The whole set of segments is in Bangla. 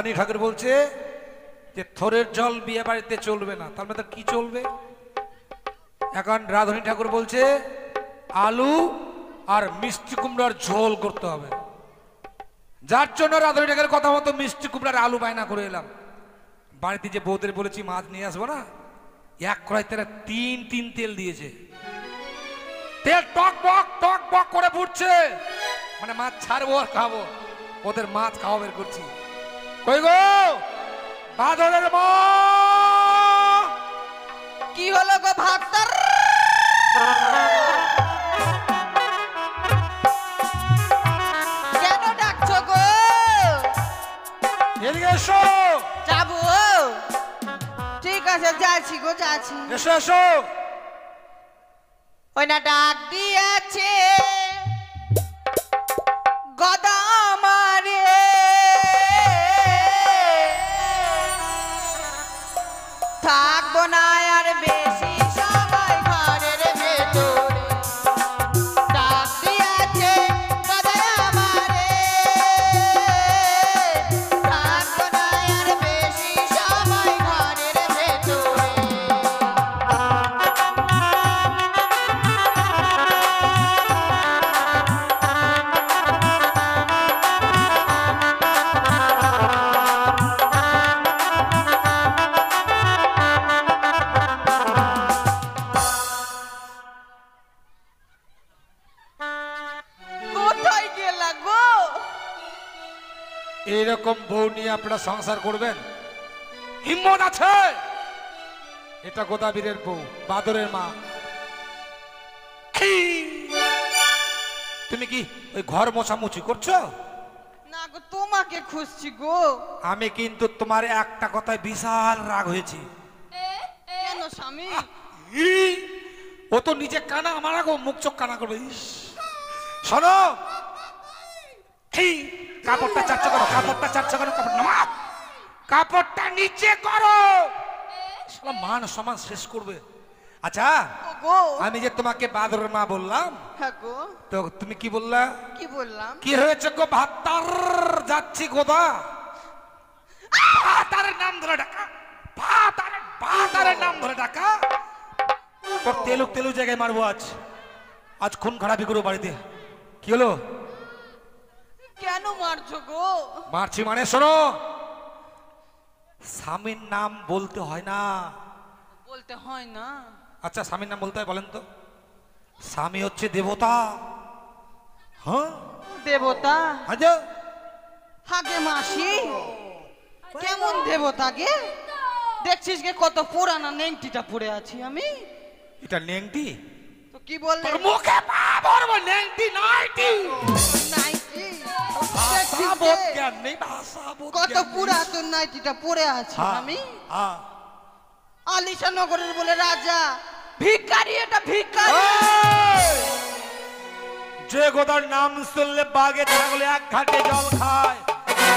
রানী ঠাকুর বলছে যে থরের জল বিয়ে বাড়িতে চলবে না, তার মধ্যে কি চলবে? এখন রাধানী ঠাকুর বলছে আলু আর মিষ্টি কুমড়ার ঝোল করতে হবে, যার জন্য রাধানী ঠাকুরের কথা মতো মিষ্টি কুমড়ার আলু বায়না করে এলাম। বাড়িতে যে বউদের বলেছি মাছ নিয়ে আসবো না, এক কড়াই তারা তিন তেল দিয়েছে, তেল টক বক করে ফুটছে, মানে মাছ ছাড়বো আর খাবো, ওদের মাছ খাওয়া বের করছি। কই গো বাদরের মা, কি হলো গো ভাতার? কেন ডাকছো গো? এদিকে এসো। যাবো, ঠিক আছে যাচ্ছি গো যাচ্ছি। এসো এসো। ওই না ডাক দিয়েছে গদা মারে, থাকবো না আর বেশি সময় ঘরের ভেতরে, ডাক দিয়েছে গদা মারে, থাকবো না আর বেশি সময় ঘরের ভেতরে। কোথায় গেলা গো? এইরকম বউ নিয়ে আপনারা সংসার করবেন? হিম্মত আছে? এটা গোদাবীরের বউ, বাদরের মা। তুমি কি ওই ঘর মোছামুছি করছো? না গো, তোমাকে খুঁজছি গো। আমি কিন্তু তোমার একটা কথায় বিশাল রাগ হয়েছি। কেন স্বামী? ও তো নিজে কানা, আমার গো মুখ চোখ কানা করবে। শোনো, কাপড়টা চাচ্ছ করো, কাপড়টা চাচ্ছ করো, কাপড় নামাও, কাপড়টা নিচে করো, শালা মান সম্মান শেষ করবে। আচ্ছা গো, আমি যে তোমাকে বাদরের মা বললাম, হ্যাঁ গো, তো তুমি কি বললা? কি বললাম? কি হয়েছে গো ভাতার? যাচ্ছি গোদা, ভাতারের নাম ধরে ডাকা, ভাতারের নাম ধরে ডাকা, তোর তেলু জায়গায় মারবো আজ, আজ খুন খারাপি করবো বাড়িতে। কি হলো? কেন মারছো গো? মারছি মানে শোনো, স্বামীর নাম বলতে হয় না। বলতে হয় না? আচ্ছা স্বামীর নাম বলতে হয় বলেন তো? স্বামী হচ্ছে দেবতা। হ্যাঁ দেবতা? আচ্ছা হাগে মাসি, কেমন দেবতা গে? দেখছিস গে কত পুরানা নেংটিটা পরে আছি আমি। এটা নেংটি? তো কি বললে? তোর মুখে পাবর নেংটি নাইটি। নাইটি? ভাষা বোধ জ্ঞান নেই, ভাষা বোধ কত জ্ঞান নেই। পুরাতন নাইটিটা পরে আছি হ্যাঁ, আমি। হ্যাঁ। আলিশা নগরের বলে রাজা, ভিখারি, এটা ভিখারি। এই! যে গোদার নাম শুনলে বাগে ছাগলে এক ঘাটে জল খায়,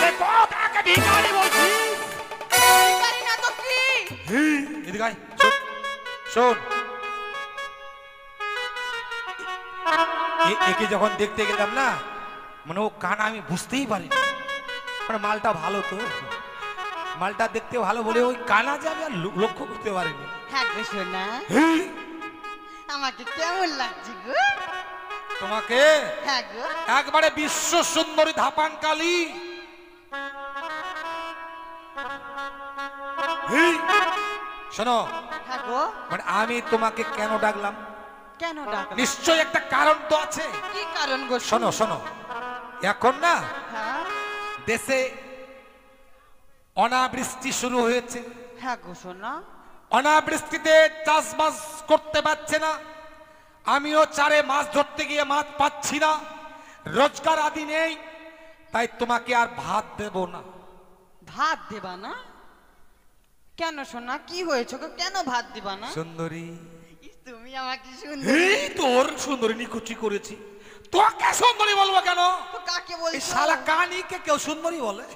সে গোদাকে ভিখারি বলছিস? ভিখারি না তো কি? এদিকে আয়, শোন, শোন। একে যখন দেখতে গেলাম না, মানে ও কানা আমি বুঝতেই পারিনি, মানে মালটা ভালো তো, মালটা দেখতে ভালো বলে ওই কানা যাবে আর লক্ষ্য করতে পারিনি। হ্যাঁ গো সোনা, আমাকে কেমন লাগছে গো? তোমাকে হ্যাঁ গো। একবারে বিশ্ব সুন্দরী ধাপান কালী। শোনো, হ্যাঁ গো। মানে আমি তোমাকে কেন ডাকলাম? কেন ডাকলা? নিশ্চয় একটা কারণ তো আছে। কি কারণ গো? শোনো শোনো, এখন না হ্যাঁ, দেশে অনাবৃষ্টি শুরু হয়েছে। হ্যাঁ গো সোনা। অনাবৃষ্টিতে চাষবাস করতে পারছে না, আমিও চারে মাছ ধরতে গিয়ে মাছ পাচ্ছি না, রোজগার আদি নেই, তাই তোমাকে আর ভাত দেব না। ভাত দেবা না? কেন সোনা, কি হয়েছে গো? কেন ভাত দিবা না? সুন্দরী, তুমি আমাকে সুন্দর, এই তোর সুন্দরী নিকুচি করেছি, তোকে সুন্দরী বলবো কেন? তো কাকে এই বলছো? শালা কানিকে কেউ সুন্দরী বলে?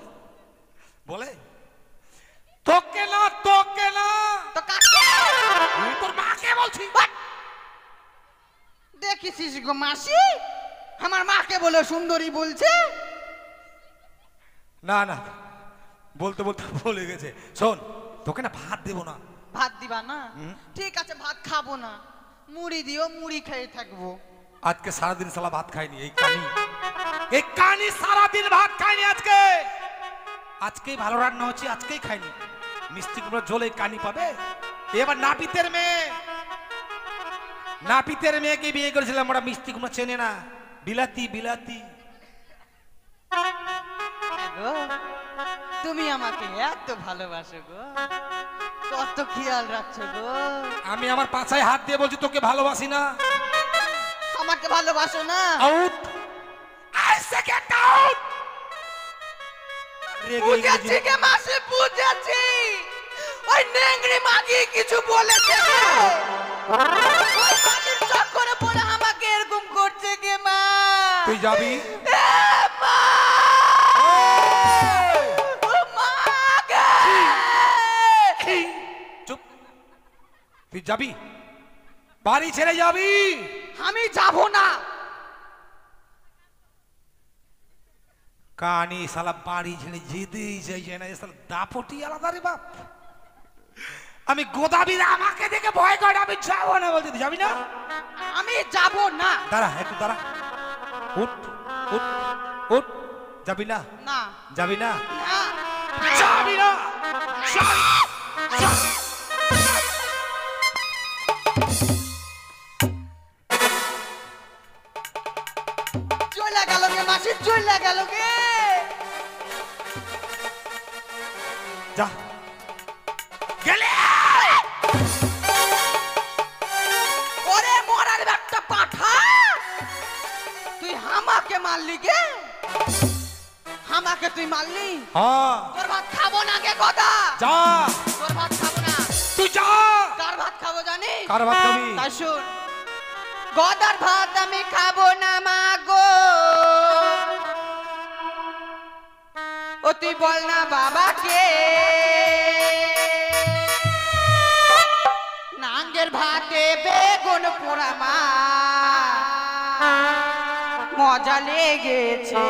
বলে তোকে না, তোকে না, তো কাকে? তোর মাকে বলছি। দেখেছিস গো মাসি, আমার মাকে বলে সুন্দরী বলছে। না না, বলতে বলতে ভুলে গেছে। শোন, তোকে না ভাত দেবো না। ভাত দিবা না? ঠিক আছে, ভাত খাবো না, মুড়ি দিও, মুড়ি খেয়ে থাকবো। আজকে সারাদিন সালা ভাত খাইনি। এই কানি সারাদিন ভাত খাইনি আজকে। আজকেই ভালো রান্না হচ্ছে, আজকেই খাইনি। মিষ্টি কুমড়োর ঝোলে কানি পাবে? এবার নাপিতের মেয়েকে বিয়ে করেছিলাম, ওরা মিষ্টি কুমড়ো চেনে না। বিলাতি বিলাতি। গো, তুমি আমাকে এত ভালোবাসো গো, কত খেয়াল রাখছো গো। আমি আমার পাছায় হাত দিয়ে বলছি তোকে ভালোবাসি না। আমাকে ভালোবাসো না? Out, I say get out. বুঝেছি কে মাসি, বুঝেছি। ওই নেংরি মাগি কিছু বলেছে কে? ওই মাগির চক্করে পড়ে আমাকে এরকম করছে কে মা? তুই যাবি? এ মা! ও মা গে! চুপ। তুই যাবি? বাড়ি ছেড়ে যাবি? আমি যাব না। কানি শালা বাড়ি ছেড়ে যেতেই চাইছে না। শালা দাপটি আলাদা রে বাপ। আমি গোদাবিরা আমাকে দেখে ভয় করে, আমি যাবো না বলতে। তুই যাবি না? আমি যাব না। দাঁড়া, একটু দাঁড়া। উঠ উঠ উঠ। যাবি না? না। যাবি না? না। যাবি না? চলে গেল গে মাসি, চলে গেল গে। যা গেলে। ওরে মরার একটা পাঠা, তুই হামাকে মারলি গে? হামাকে তুই মারলি? হ্যাঁ। তোর ভাত খাবো না গে কথা। যা। তোর ভাত খাবো না। তুই যা। কার ভাত খাবো জানি? কার ভাত খাবি? তাই শুন, গদার ভাত আমি খাবো না মা গো। ও তুই বল না বাবাকে, নাঙ্গের ভাতে বেগুন পোড়া মা মজা লেগেছে।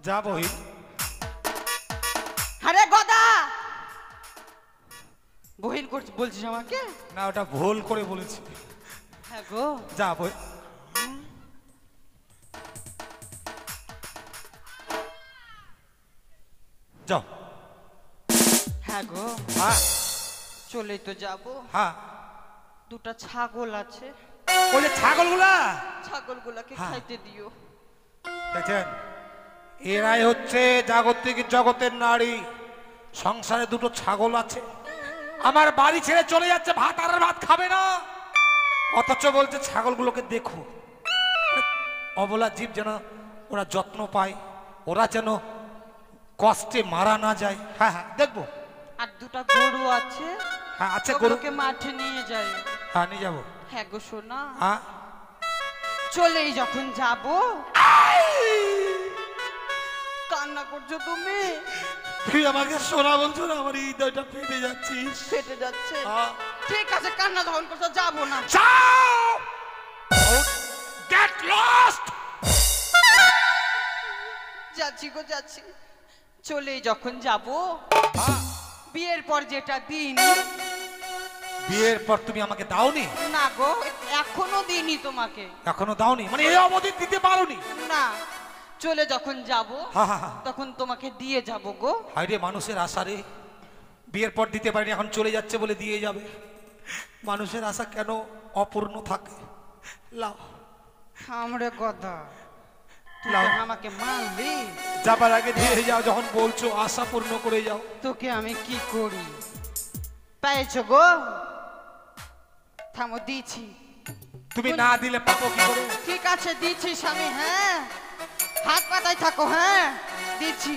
যা বহিন। আরে গদা, বহিন বলছিস আমাকে? না, ওটা ভুল করে বলেছি। হ্যাঁ গো, যা বই। যাও। হ্যাঁ গো, হ্যাঁ চলে তো যাবো। হ্যাঁ। দুটা ছাগল আছে, ওই যে ছাগলগুলা, ছাগলগুলাকে হ্যাঁ। খাইতে দিও। দেখছেন, এরাই হচ্ছে জাগতিক জগতের নারী। সংসারে দুটো ছাগল আছে, আমার বাড়ি ছেড়ে চলে যাচ্ছে, ভাত আর ভাত খাবে না, অথচ বলছে ছাগলগুলোকে দেখো। অবলা জীব যেন ওরা যত্ন পায়, ওরা যেন কষ্টে মারা না যায়। হ্যাঁ হ্যাঁ দেখবো। আর দুটো গরু আছে, হ্যাঁ আছে, গরুকে গরুকে মাঠে নিয়ে যাই। হ্যাঁ নিয়ে যাবো। হ্যাঁ গো সোনা, হ্যাঁ চলেই যখন যাব। কান্না করছো তুমি? তুই আমাকে সোনা বলছো না, আমার হৃদয়টা ফেটে যাচ্ছিস। ফেটে যাচ্ছে? ঠিক আছে, কান্না যখন করছো যাবো না। Get lost. যাচ্ছি গো যাচ্ছি। চলেই যখন যাব, বিয়ের পর যেটা দিন। বিয়ের পর তুমি আমাকে দাওনি? না গো, এখনো দিইনি তোমাকে। এখনো দাওনি মানে এই অবধি দিতে পারোনি? না, চলে যখন যাব তখন তোমাকে দিয়ে যাব গো। হায়রে মানুষের আশা রে, বিয়ের পর দিতে পারিনি, এখন চলে যাচ্ছে বলে দিয়ে যাবে। মানুষের আশা কেন অপূর্ণ থাকে? লাও। আমরা কথা তুই লাও। আমাকে মারলি, যাবার আগে দিয়ে যাও, যখন বলছো আশা পূর্ণ করে যাও। তোকে আমি কি করি? পেয়েছো গো? থামো, দিচ্ছি। তুমি না দিলে পাবো কি করে? ঠিক আছে দিচ্ছি স্বামী। হ্যাঁ, হাত পাতায় থাকো। হ্যাঁ দিচ্ছি।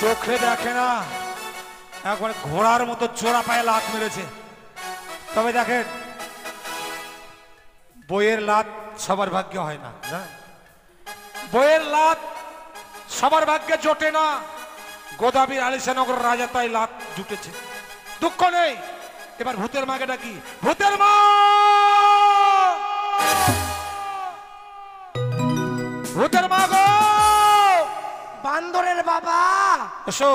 চোখে দেখে না, একবার ঘোড়ার মতো জোড়া পায়ে লাত মেরেছে। তবে দেখেন, বইয়ের লাত সবার ভাগ্যে হয় না, জানেন? বইয়ের লাত সবার ভাগ্যে জোটে না। গোদাবরীর আলিশানগর রাজা তাই লাত জুটেছে, দুঃখ নেই। এবার ভূতের মাকে ডাকি। ভূতের মা, ভূতের মা গো। বান্দরের বাবা, এসো।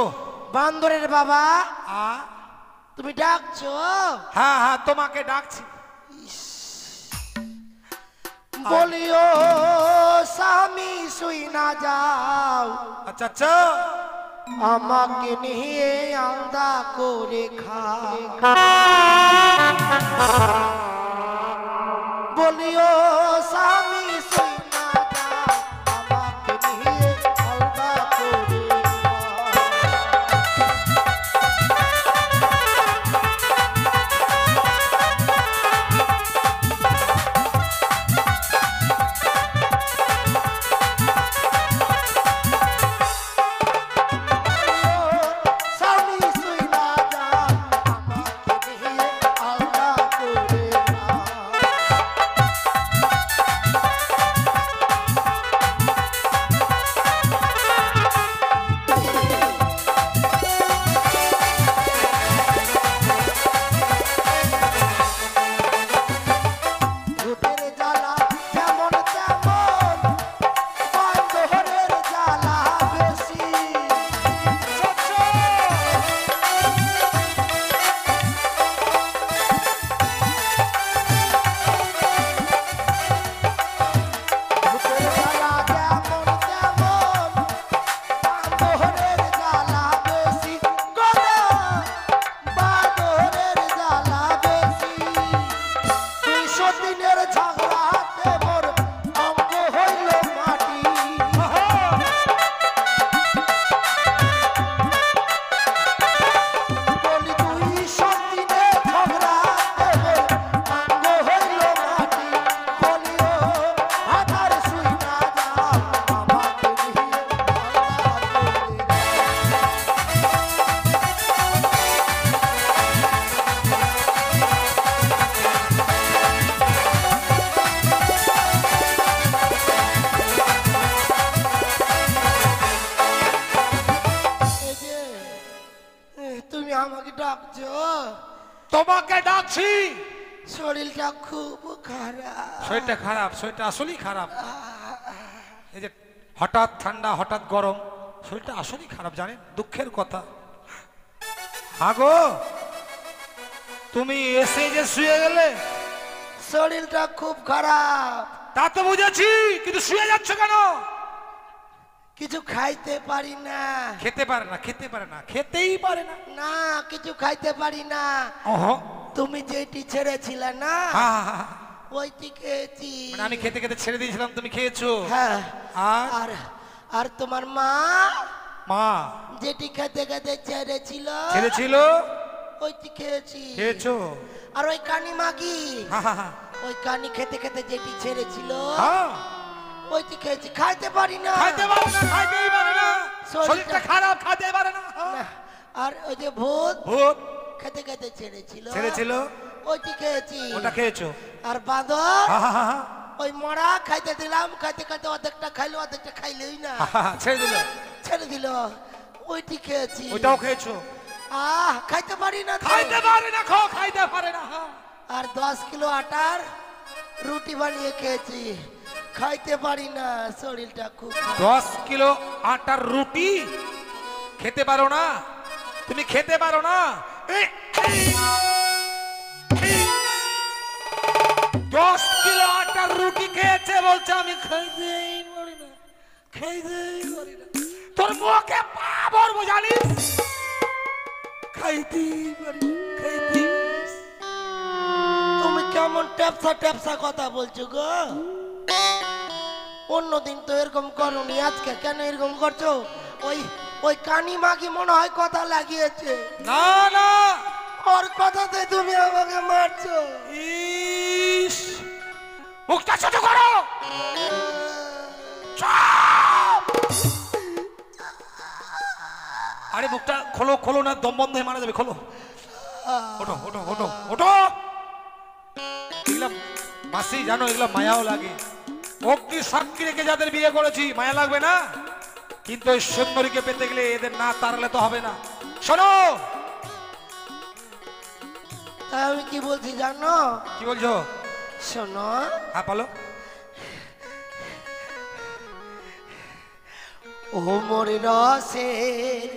বান্দরের বাবা, তুমি ডাকছো? হ্যাঁ হ্যাঁ তোমাকে ডাকছি। বলিও স্বামী শুই না যাও, আচ্ছা আচ্ছা, আমাকে নিয়ে আলাদা করে খাও। বলিও স্বামী শুই না যাও, আমাকে নিয়ে আলাদা করে তোমাকে ডাকছি। শরীরটা খুব খারাপ। শরীরটা খারাপ? শরীরটা আসলেই খারাপ। এই যে হঠাৎ ঠান্ডা হঠাৎ গরম, শরীরটা আসলেই খারাপ, জানেন? দুঃখের কথা। আগো তুমি এসে যে শুয়ে গেলে, শরীরটা খুব খারাপ। তা তো বুঝেছি, কিন্তু শুয়ে যাচ্ছ কেন? কিছু খাইতে পারি না। খেতে পারে না, খেতে পারে না, খেতেই পারে না। না কিছু খাইতে পারি না। ওহো, তুমি যেটি ছেড়েছিলে না হা, হা, হা। ওইটি খেয়েছি। মানে আমি খেতে খেতে ছেড়ে দিয়েছিলাম, তুমি খেয়েছো? হ্যাঁ। আর আর আর তোমার মা মা যেটি খেতে খেতে ছেড়েছিল ছেড়েছিল, ওইটি খেয়েছি। খেয়েছো? আর ওই কানি মাগি হা, হা, হা। ওই কানি খেতে খেতে যেটি ছেড়েছিল হ্যাঁ, ওইটি খেয়েছি। খাইতে পারি না। খাইতে পারে না, খাইতেই পারে না, শরীরটা- শরীরটা খারাপ, খাইতে পারে না। হ্যাঁ। না। আর ওই যে ভূত ভূত খেতে খেতে ছেড়েছিল ছেড়েছিল, ওইটি খেয়েছি। ওটা খেয়েছো? আর বাঁদর হা, হা, হা, হা। ওই মরা খাইতে দিলাম, খাইতে খাইতে অর্ধেকটা খাইলো, অর্ধেকটা খাইলেই না, হা, হা, হা, ছেড়ে দিল, ছেড়ে দিল। ওইটি খেয়েছি। ওইটাও খেয়েছো? খাইতে পারি না তো। খাইতে পারে না, খাইতে পারে না। হ্যাঁ। আর 10 কিলো আটার রুটি বানিয়ে খেয়েছি। খাইতে পারি না, শরীরটা খুব 10 কিলো আটার রুটি খেতে পারো না? তুমি খেতে পারো না? 10 কিলো আটার রুটি খেয়েছে, বলছে আমি খাইতেই পারি না, খাইতেই পারি না। তোর মুখে পাবর জানিস, খাইতেই পারি না, খাইতেই। তুমি কেমন ট্যাপসা ট্যাপসা কথা বলছো গো? অন্যদিন তো এরকম করনি, আজকে কেন এরকম করছো? ওই ওই কানি মাগি মনে হয় কথা লাগিয়েছে। না না, ওর কথাতে তুমি আমাকে মারছো। ইস, মুখটা ছোট করো। চুপ! আরে মুখটা খোলো, খোলো না, দম বন্ধ হয়ে মারা যাবে, খোলো। ওঠো, ওঠো, ওঠো, ওঠো। এগুলা মাসি জানো, এগুলা মায়াও লাগে। অগ্নি সাক্ষী রেখে যাদের বিয়ে করেছি, মায়া লাগবে না? কিন্তু ওই সুন্দরীকে পেতে গেলে এদের না তাড়ালে তো হবে না। শোনো, তাই আমি কি বলছি জানো? কি বলছো? শোনো, হ্যাঁ বলো। ও মোর রসের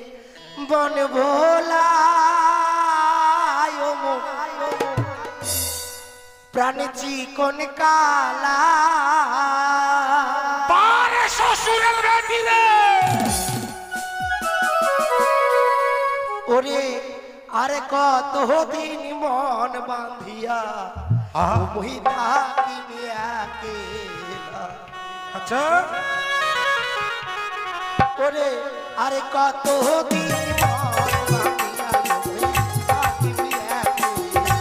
বন ভোলা, ও মোর প্রাণ চিকন কালা, পারে শ্বশুরের বেটি রে। ওরে আরে কত দিন মন বাঁধিয়া মুই থাকিনি একেলা। আচ্ছা, ওরে আরে কত দিন মন বাঁধিয়া মুই থাকিনি একেলা।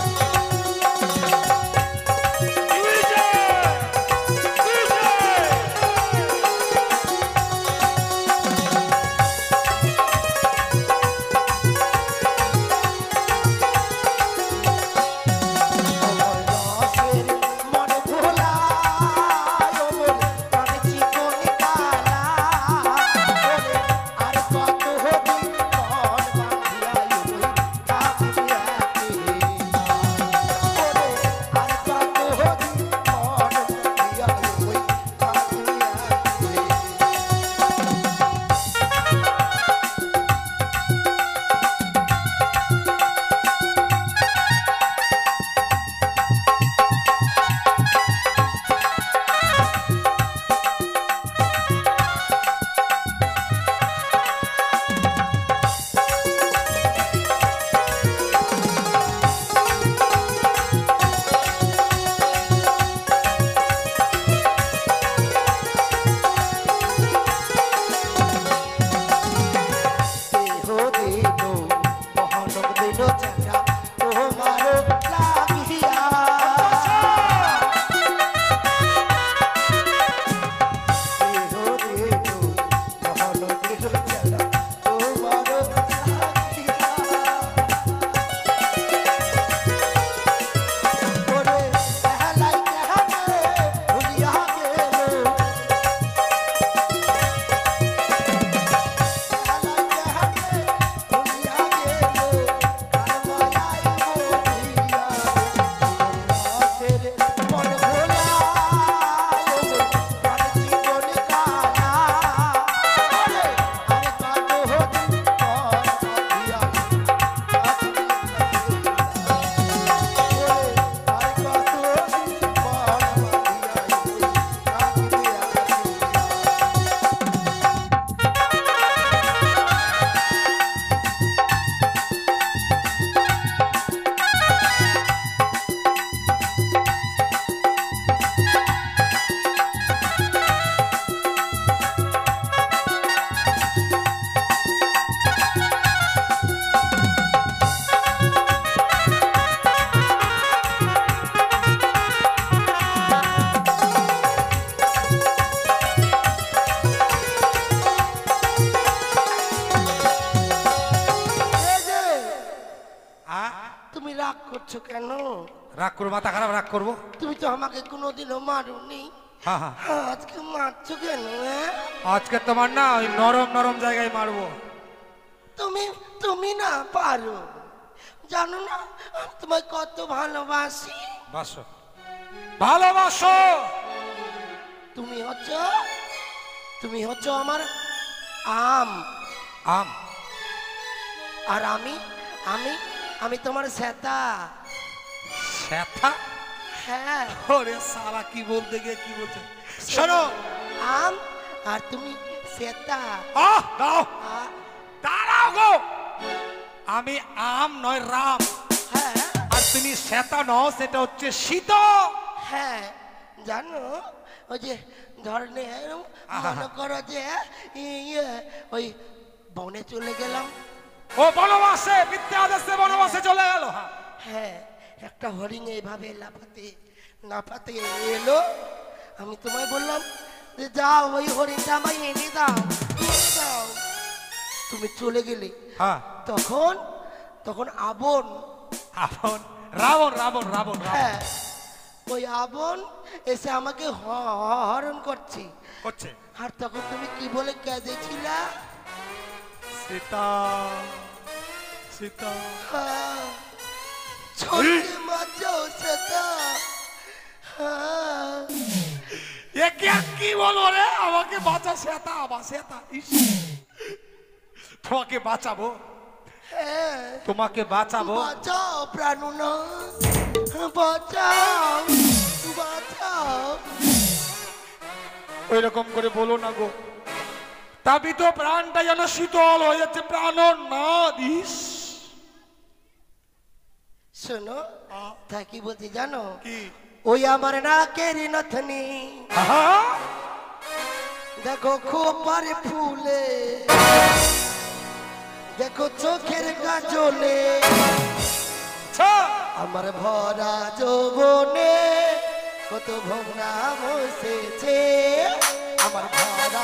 মারছো কেন? রাগ করবো, মাথা খারাপ, রাগ করবো? তুমি তো আমাকে কোনোদিনও মারোনি, হ্যাঁ হ্যাঁ, আজকে মারছো কেন? হ্যাঁ? আজকে তোমার না ওই নরম নরম জায়গায় মারবো। তুমি তুমি না পারো, জানো না আমি তোমায় কত ভালোবাসি। বাসো, ভালোবাসো। তুমি হচ্ছ আমার আম, আম? আর আমি আমি আমি তোমার শ্বেতা। শ্বেতা? হ্যাঁ, ওরে সালা, কি বলতে গিয়ে কি বলছে। শোনো, আম আর তুমি শ্বেতা। দাও, আ- দাঁড়াও গো। আমি আম নয় রাম, হ্যাঁ আর তুমি শ্বেতা নও, সেটা হচ্ছে সীতা। হ্যাঁ, জানো ওই যে ধরনের মনে করো যে ইয়ে ওই বনে চলে গেলাম। ও বনবাসে, বিদ্যা আদেশে বনবাসে চলে গেল। হ্যাঁ, একটা হরিণ এইভাবে লাফাতে এলো, আমি তোমায় বললাম যে যাও ওই হরিণটা আমায় এনে দাও, এনে দাও। তুমি চলে গেলে। হ্যাঁ, তখন তখন আবন, রাবণ রাবণ রাবণ রাবণ। হ্যাঁ ওই আবন এসে আমাকে হরণ করছে। আর তখন তুমি কি বলে কেঁদেছিলা? সীতা, সীতা। হ্যাঁ, ছোটে মাঝেও সেটা। হ্যাঁ, একে কি বলবো রে, আমাকে বাঁচা শ্বেতা, আমার শ্বেতা। ইস, তোমাকে বাঁচাবো, হ্যাঁ, তোমাকে বাঁচাবো। বাঁচাও প্রাণনাথ, বাঁচাও, বাঁচাও। ওই রকম করে বলো না গো, তাবি তো প্রাণটা যেন শীতল হয়ে যাচ্ছে, প্রাণ না দিস। শোনো, তা কি বলছি জানো? কি? ওই আমার নাকের নথনি আহা, দেখো খোপার ফুলে, দেখো চোখের কাজলে, ছা, আমার ভরা যৌবনে কত ভোগনা বসেছে। আমার ভরা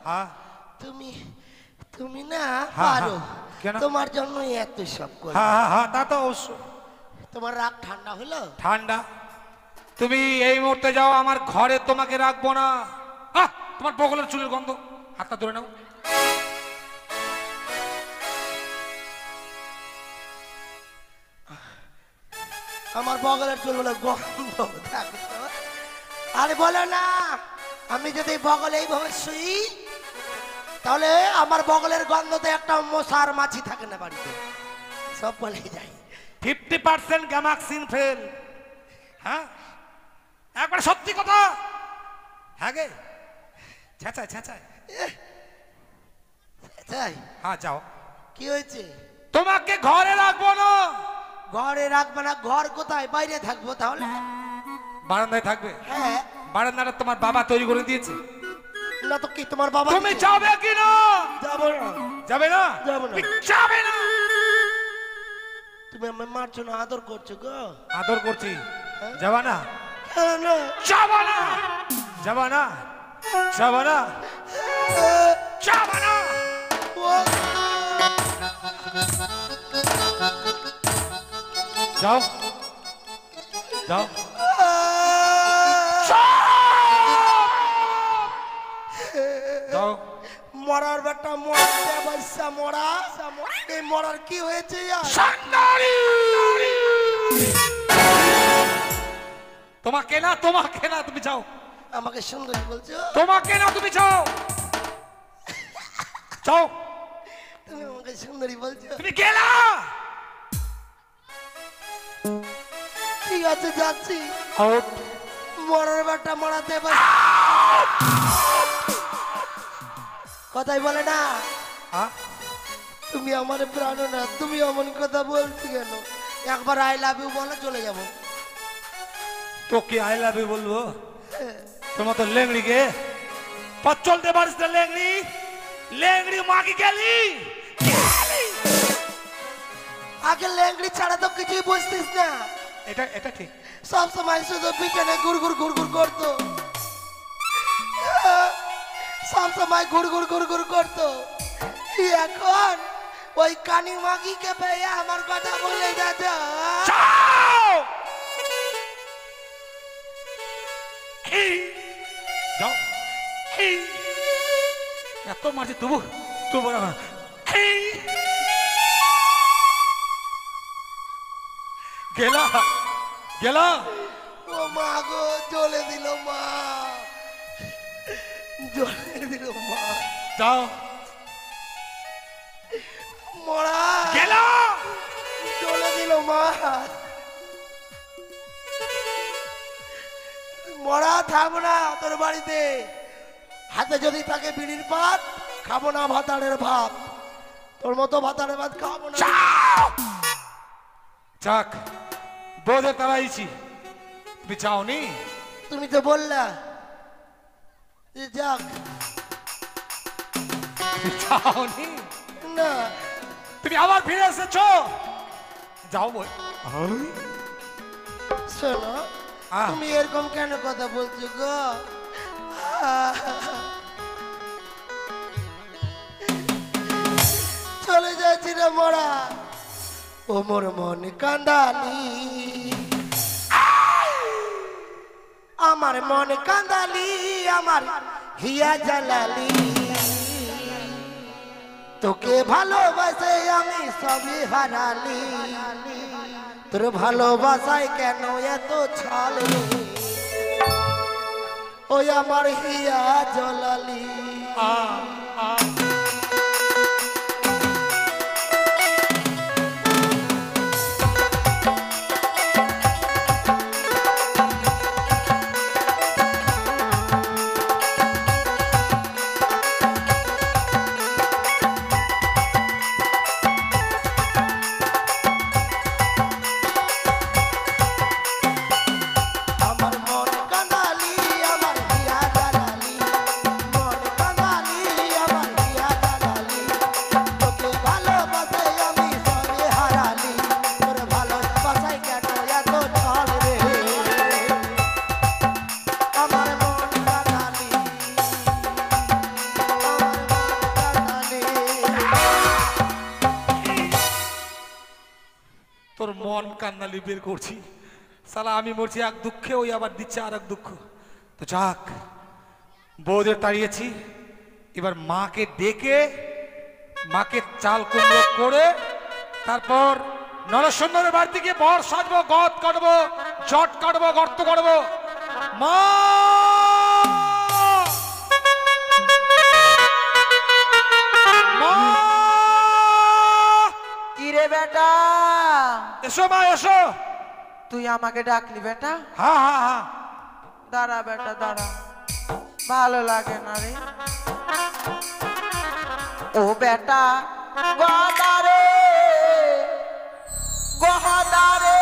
হ্যাঁ তুমি তুমি না হ্যাঁ, পারো, কেন? তোমার জন্যই এত সব করে। হ্যাঁ হ্যাঁ হ্যাঁ, তা তো অবশ্যই। তোমার রাগ ঠান্ডা হলো? ঠান্ডা? তুমি এই মুহূর্তে যাও, আমার ঘরে তোমাকে রাখবো না। তোমার বগলের চুলের গন্ধ, হাতটা ধরে নাও। আমার বগলের চুলগুলো গন্ধ থাকে তো। আরে বলো না, আমি যদি বগলে এইভাবে শুই তাহলে আমার বগলের গন্ধতে একটা মশার মাছি থাকে না বাড়িতে, সব বলে যায়। 50% গ্যামাক্সিন ফেল। হ্যাঁ একবার সত্যি কথা। হ্যাঁ গে, ছেঁচায় ছেঁচায়। তাই? হ্যাঁ যাও। কি হয়েছে? তোমাকে ঘরে রাখবো না। ঘরে রাখবে না? ঘর কোথায়? বাইরে থাকবো তাহলে। বারান্দায় থাকবে? হ্যাঁ। বারান্দাটা তোমার বাবা তৈরি করে দিয়েছে। না তো কি তোমার বাবা? তুমি যাবে কি না? যাবো না। যাবে না? যাবো না। তুমি যাবে না? তুমি আমার মারছো না, আদর করছো গো। আদর করছি। যাবা না? হ্যাঁ, না। যাবা না? যাবা না? যাবা না? যাবা না? ও- যাও যাও। যাও। মরার বেটা মরতে বসা মরা। এই মরার কি হয়েছে? তোমাকে না, তোমাকে না, তুমি যাও। আমাকে সুন্দরী বলছো? তোমাকে না, তুমি যাও। যাও। তুমি আমাকে সুন্দরী বলছো? তুমি গেলা। ঠিক আছে, যাচ্ছি। মরার বেটা মরাতে কথাই বলে না। তুমি আমার প্রাণ না, তুমি এমন কথা বলছি কেন? একবার আই লাভ ইউ বলে চলে যাবো। তোকে আই লাভ ইউ বলবো? তোমার তো লেংড়ি গে পথ চলতে পারিস না। লেংড়ি লেংড়ি মাগি গেলি। আগে লেংড়ি ছাড়া তো কিছুই বুঝতিস না। এটা এটা ঠিক। সব সময় শুধু পিছনে ঘুরঘুর ঘুরঘুর করতো, সব সময় ঘুরঘুর ঘুরঘুর করতো। এখন ওই কানি মাগিকে পেয়ে আমার কথা বলে যাচ্ছে। যাও। এত মারছি তবু তবু গেলা গেলা। ও মা গো, জ্বলে দিল মা, জ্বলে দিল মা। যাও। মরা গেলা। জ্বলে দিল মা। মরা থাকবো না তোর বাড়িতে। হাতে যদি থাকে বিড়ির পাত, খাবো না ভাতারের ভাত। তোর মতো ভাতারের ভাত খাবো না। যাক, বোধে তারাইছি। তুমি যাওনি? তুমি তো বললা যে যাক। তুমি যাওনি না, তুমি আবার ফিরে এসেছো। যাও বই। শোনো, তুমি এরকম কেন কথা বলছো গো? চলে যাচ্ছি রে মরা। ও মোর মন কান্দালি, আমার মন কান্দালি, আমার হিয়া জ্বালালি। তোকে ভালোবাসে আমি সবই হারালি। তোর ভালোবাসায় কেন এত ছলে? ওই আমার হিয়া জ্বালালি। আমার মন কান্দালি, আমার হিয়া জ্বালালি। মন কান্দালি, আমার হিয়া কান্নালি বের করছি, সালা আমি মরছি এক দুঃখে, ওই আবার দিচ্ছে আর এক দুঃখ। তো যাক, বউদের তাড়িয়েছি, এবার মাকে ডেকে মাকে চাল কুমড়ো করে তারপর নরসুন্দরের বাড়িতে গিয়ে বর সাজবো, গদ কাটবো, জট কাটবো, গর্ত কাটবো। মা মা! কি রে বেটা, এসো মা এসো। তুই আমাকে ডাকলি বেটা? হ্যাঁ হ্যাঁ হ্যাঁ। দাঁড়া বেটা দাঁড়া, ভালো লাগে না রে। ও বেটা গদারে গদারে,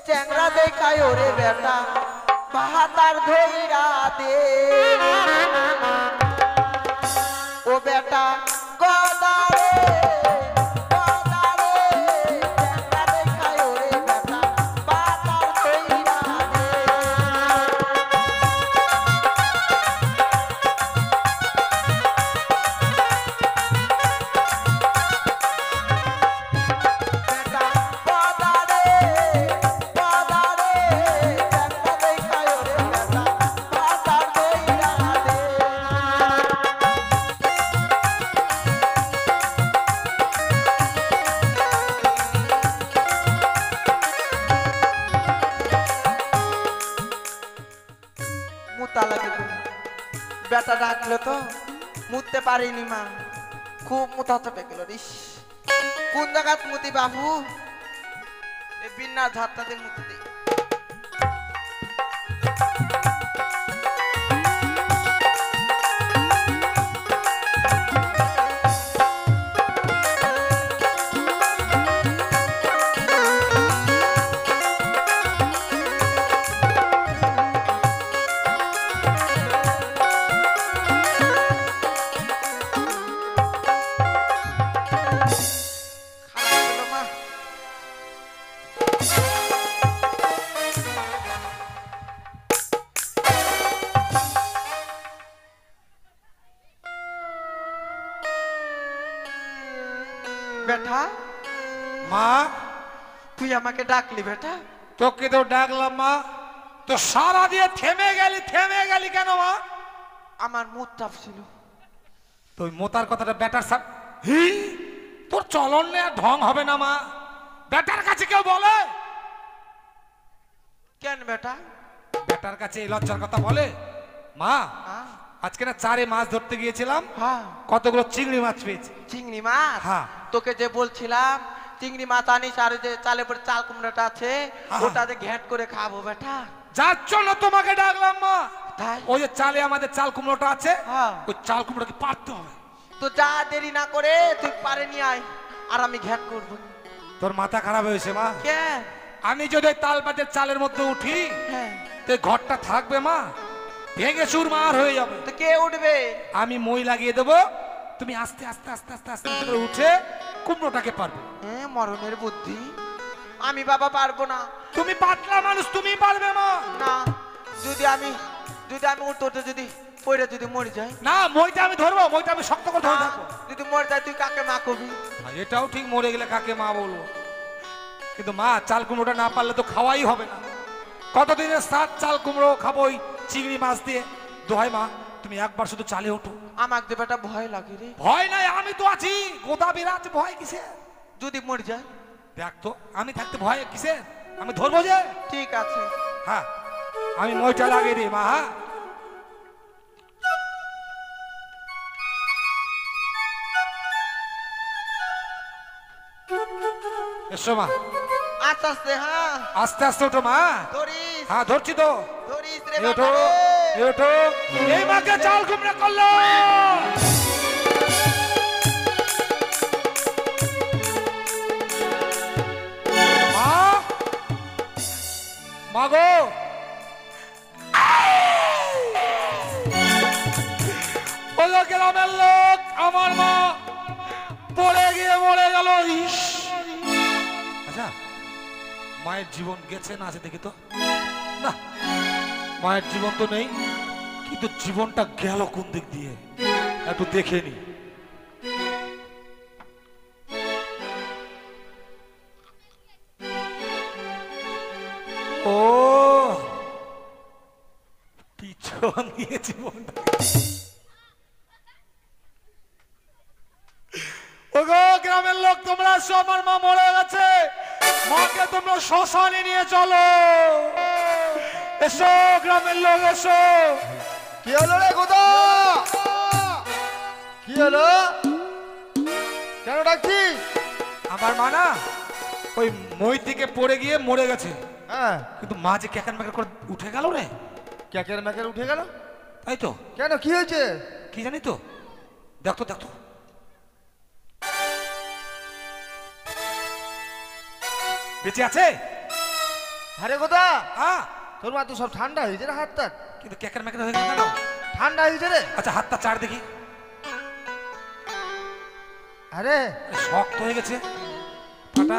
চ্যাংরা দেখায় ওরে বেটা, বাহাতার ধইরা দে। ও বেটা গদারে গদারে, চ্যাংরা দেখায় ওরে বেটা, বাহাতার ধইরা দে। বেটা গদারে গদারে, চ্যাংরা দেখায় ওরে বেটা, বাহাতার ধইরা দে। মুতা লাগে তো, বেটা ডাকলো তো মুততে পারিনি মা, খুব মুতা চটে গেল। ইস, কোন জায়গাত মুতি বাবু? এই বিনা ঝাড়টাতে মুতি দিই। খারাপ হলো মা। বেটা মা তুই আমাকে ডাকলি বেটা? তোকে তো ডাকলাম মা, তো সারা দিয়ে থেমে গেলি কেন মা? আমার মুড চাপ ছিল। তুই মোতার কথাটা বেটার সাপ, হি তোর চলন নেই ঢং হবে না মা। বেটার কাছে কেউ বলে? কেন বেটা? বেটার কাছে এই লজ্জার কথা বলে? মা হ্যাঁ আজকে না চারে মাছ ধরতে গিয়েছিলাম, হ্যাঁ, কতগুলো চিংড়ি মাছ পেয়েছি। চিংড়ি মাছ? হ্যাঁ। তোকে যে বলছিলাম চিংড়ি মাছ আনিস, আর ওই যে চালে পরে চাল কুমড়াটা আছে ওটাতে ঘ্যাট করে খাবো বেটা। যার জন্য তোমাকে ডাকলাম মা। তাই? ওই যে চালে আমাদের চাল কুমড়োটা আছে, হ্যাঁ। ওই চাল কুমড়োকে পারতে হবে। তো যা, দেরি না করে তুই পারে নিয়ে আয়, আর আমি ঘ্যাট করবো। তোর মাথা খারাপ হয়েছে মা? কে? আমি যদি ওই তালপাতের চালের মধ্যে উঠি, হ্যাঁ, তো এই ঘরটা থাকবে মা, ভেঙে চুরমার হয়ে যাবে। তো কে উঠবে? আমি মই লাগিয়ে দেবো, তুমি আস্তে আস্তে আস্তে আস্তে আস্তে আস্তে করে উঠে কুমড়োটাকে পারবে। হ্যাঁ, মরণের বুদ্ধি। আমি বাবা পারবো না। তুমি পাতলা মানুষ, তুমি পারবে মা। না, যদি আমি উঠতে উঠতে যদি পড়ে যদি মরে যাই? না, মইটা আমি ধরবো, মইটা আমি শক্ত করে ধরে থাকবো। যদি মরে যায় তুই কাকে মা করবি? আর এটাও ঠিক, মরে গেলে কাকে মা বলবো। কিন্তু মা চাল কুমড়োটা না পারলে তো খাওয়াই হবে না। কতদিনের সাত চাল কুমড়ো খাবো ওই চিংড়ি মাছ দিয়ে। দোহাই মা, তুমি একবার শুধু চালে ওঠো। আমাকে দেবাটা ভয় লাগে রে। ভয় নাই, আমি তো আছি, গোদা বিরাট, ভয় কিসে? যদি মরে যায়? দেখ তো, আমি থাকতে ভয় কিসে? আমি ধরবো যে। ঠিক আছে। হ্যাঁ, আমি মইটা লাগিয়ে দিই মা। হ্যাঁ, এসো মা, আস্তে আস্তে। হ্যাঁ, আস্তে আস্তে ওঠো মা। ধরিস হ্যাঁ ধরছি তো। ধরিস রে এই ওঠো, বাবা রে। এই ওঠো। এই মাকে চাল কুমড়া করলো। মা, মা গো, ওই গ্রামের লোক আমার মা পড়ে গিয়ে মরে গেল। ইস, আচ্ছা মায়ের জীবন গেছে না আছে দেখি তো। না, মায়ের জীবন তো নেই, কিন্তু জীবনটা গেল কোন দিক দিয়ে একটু দেখে নি। নিয়েছি মনটা। ওগো গ্রামের লোক, তোমরা এসো, আমার মা মরে গেছে, মাকে তোমরা শ্মশানে নিয়ে চলো। এসো গ্রামের লোক, এসো। কি হলো রে গোদা? কি হলো? কেন ডাকছিস? আমার মা না ওই মই থেকে পড়ে গিয়ে মরে গেছে, হ্যাঁ, কিন্তু মা যে ক্যাকার ম্যাকার করে উঠে গেল রে। ক্যাকের ম্যাকের উঠে গেল? তাই তো। কেন, কি হয়েছে? কি জানি তো, দেখতো দেখতো। বেঁচে আছে? আরে গোদা, হ্যাঁ, তোর মা তো সব ঠান্ডা হয়েছে রে, হাত টাত কিন্তু ক্যাকার ম্যাকার হয়ে গেল কেন? ঠান্ডা হয়েছে রে। আচ্ছা হাতটা চার দেখি। আরে শক্ত হয়ে গেছে পাটা।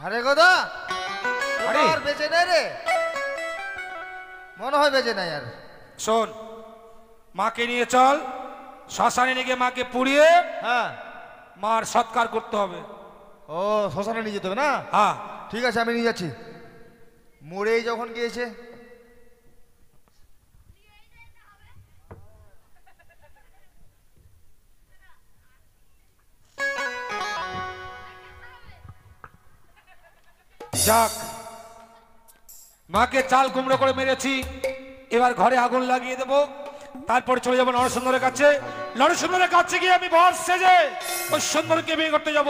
আরে গোদা, তোর আরে। মা আর বেঁচে নেই রে, মনে হয় বেঁচে নাই আর। শোন, মাকে নিয়ে চল, শ্মশানে নিয়ে গিয়ে মাকে পুড়িয়ে হ্যাঁ, মার সৎকার করতে হবে। ও শ্মশানে নিয়ে যেতে হবে না? হ্যাঁ, ঠিক আছে, আমি নিয়ে যাচ্ছি। মরেই যখন গিয়েছে। যাক, মাকে চাল কুমড়ো করে মেরেছি, এবার ঘরে আগুন লাগিয়ে দেবো, তারপরে চলে যাবো নরসুন্দরের কাছে। নরসুন্দরের কাছে গিয়ে আমি বর সেজে ওই সুন্দরকে বিয়ে করতে যাব।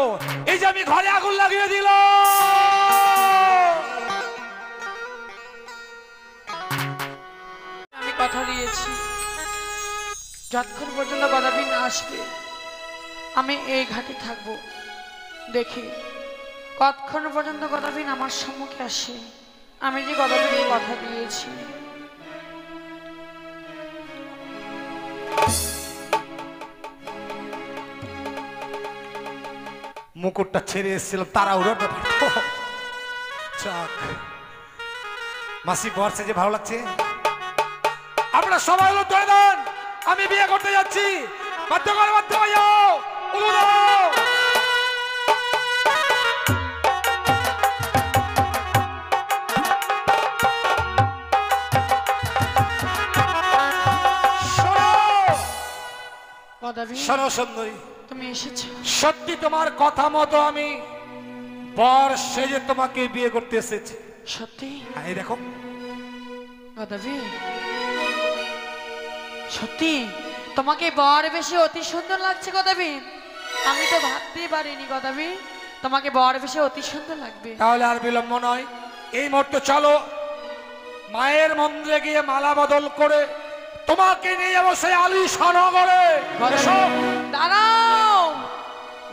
এই যে আমি ঘরে আগুন লাগিয়ে দিল। আমি কথা দিয়েছি যতক্ষণ পর্যন্ত গদাবি না আসবে আমি এই ঘাটে থাকবো। দেখি কতক্ষণ পর্যন্ত গদাবিন আমার সম্মুখে আসে। আমি যে গদাবিন কথা দিয়েছি। মুকুটটা ছেড়ে এসেছিলাম তাড়াহুড়ো। যাক, মাসি বর সেজে ভালো লাগছে। আপনারা সবাই হলো ধরে দেন, আমি বিয়ে করতে যাচ্ছি। বাধ্য করে বাধ্য হয়ে যাও, উলু দাও। গদাবিন শোনো সুন্দরী, তুমি এসেছো? সত্যি তোমার কথা মতো আমি বর সেজে তোমাকে বিয়ে করতে এসেছি। সত্যি? এই দেখো গদাবি, সত্যি তোমাকে বর বেশি অতি সুন্দর লাগছে গদাবি। আমি তো ভাবতেই পারিনি গদাবি তোমাকে বর বেশি অতি সুন্দর লাগবে। তাহলে আর বিলম্ব নয়, এই মুহূর্তে চলো মায়ের মন্দিরে গিয়ে মালা বদল করে তোমাকে নিয়ে যাবো সেই আলিশান নগরে। এসো। দাঁড়াও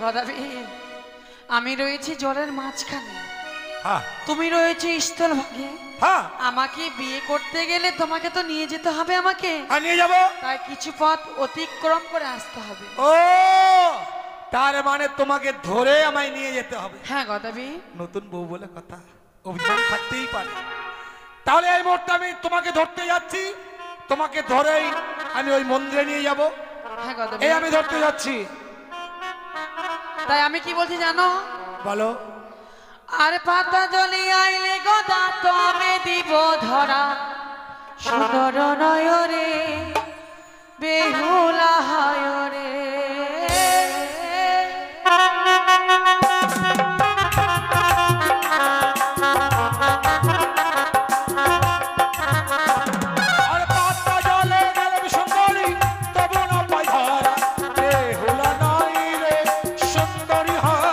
গদাবি, আমি রয়েছি জলের মাঝখানে, হ্যাঁ তুমি রয়েছে স্থলভাগে। হ্যাঁ, আমাকে বিয়ে করতে গেলে তোমাকে তো নিয়ে যেতে হবে আমাকে, আর নিয়ে যাবো। তাই কিছু পথ অতিক্রম করে আসতে হবে। ও তার মানে তোমাকে ধরে আমায় নিয়ে যেতে হবে। হ্যাঁ গদাবি। নতুন বউ বলে কথা, অভিমান থাকতেই পারে। তাহলে এই মুহূর্তে আমি তোমাকে ধরতে যাচ্ছি, তোমাকে ধরেই আমি ওই মন্দিরে নিয়ে যাব। হ্যাঁ গদাবি, এই আমি ধরতে যাচ্ছি। তাই আমি কি বলছি জানো? বলো। আর পাতা জলি আইলে গদা তবে দিব ধরা, সুন্দর নয়রে বেহুলা হয় রে। আর পাতা জলে গেলাম সুন্দরী, তবু না পাই ধরা, বেহুলা নাই রে সুন্দরী হয়।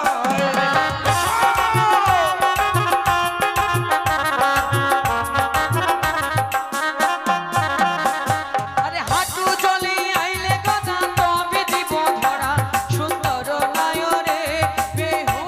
আরে হাঁটু জলি আইলে গদা তবে দিব ধরা, সুন্দর নয়রে বেহুলা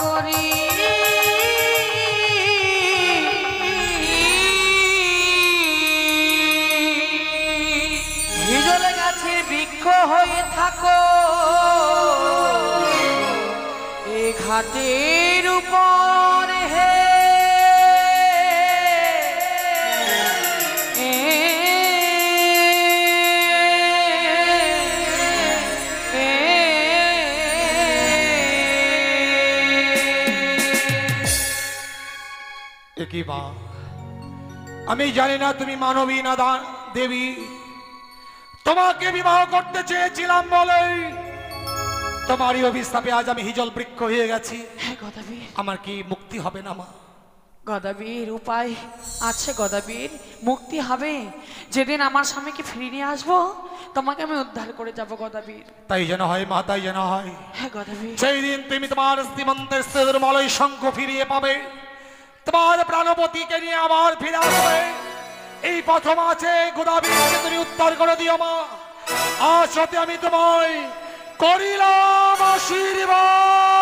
করি হিজলে গাছের বৃক্ষ হয়ে থাকো এ ঘাটের উপর হে কি মা, আমি জানি না তুমি মানবী না দেবী। তোমাকে বিবাহ করতে চেয়েছিলাম বলে তোমারই অভিশাপে আজ আমি হিজল বৃক্ষ হয়ে গেছি। হ্যাঁ গদাবীর, আমার কি মুক্তি হবে না মা? গদাবীর উপায় আছে গদাবীর, মুক্তি হবে যেদিন আমার স্বামীকে ফিরিয়ে নিয়ে আসবো, তোমাকে আমি উদ্ধার করে যাব গদাবীর। তাই যেন হয় মা, তাই যেন হয়। হ্যাঁ গদাবীর, সেই দিন তুমি তোমার শ্রীমন্তের মলয় শঙ্খ ফিরিয়ে পাবে, তোমার প্রাণপতিকে নিয়ে আবার ফিরে আসবে। এই প্রথম আছে গোদাবীরকে তুমি উদ্ধার করে দিও মা। আজ হতে আমি তোমায় করিলাম আশীর্বাদ।